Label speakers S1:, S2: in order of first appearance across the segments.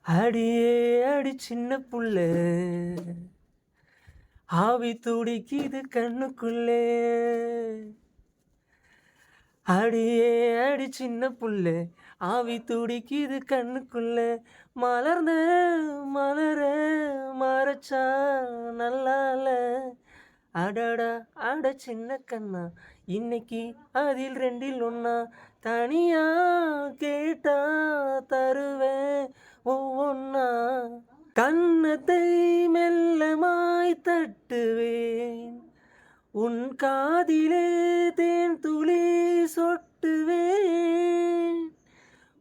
S1: அடியே அடி சின்ன புள்ள, ஆவி துடிக்குது கண்ணுக்குள்ளே. அடியே அடி சின்ன புள்ள, ஆவி துடிக்குது கண்ணுக்குள்ள. மலர்ந்த மலர மறைச்சா நல்லால. அடடா அட சின்ன கண்ணா, இன்னைக்கு அதில் ரெண்டில் ஒன்னா. தனியா கேட்டா தருவேன் ஒவ்வொன்னா. கன்னத்தை மெல்லமாய் தட்டுவேன், உன் காதிலே தேன் துளி சொட்டுவேன்.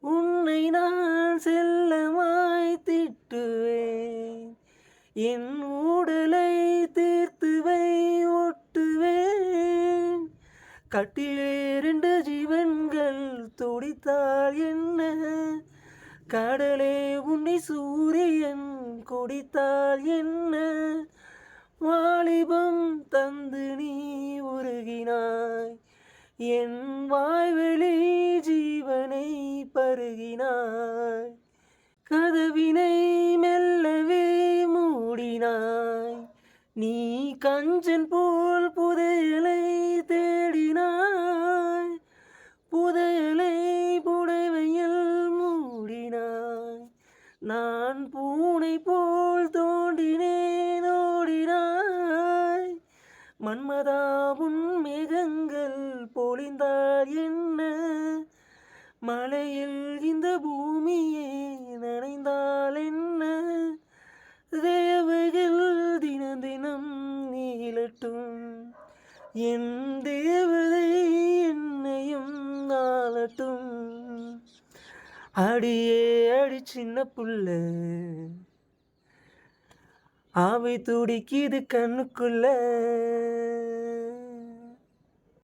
S1: உன்னை நான் செல்லமாய் திட்டுவேன், என் உடலை தீர்த்துவை ஒட்டுவேன். கட்டிலே 2 ஜீவன்கள் துடித்தால் என்ன, கடலே உன்னை சூரியன் குடித்தால் என்ன. வாலிபம் தந்து நீ உருகினாய், என் வாய்வெளி ஜீவனை பருகினாய். கதவினை மெல்லவே மூடினாய், நீ கஞ்சன் போல் புதையலை தேடினாய். புதையலை புடவையில் மூடினாய், நான் பூனை போல் தோண்டினேன் ஓடினாய். மன்மதாவும் மேகங்கள் பொழிந்தால் என்ன, மழையில் இந்த பூமியே நனைந்தால் என்ன. தேவைகள் தினம் தினம் நீளட்டும், என் தேவதை என்னையும் நாளட்டும். அடியே அடி சின்ன புள்ள, ஆவி துடிக்குது கண்ணுக்குள்ள.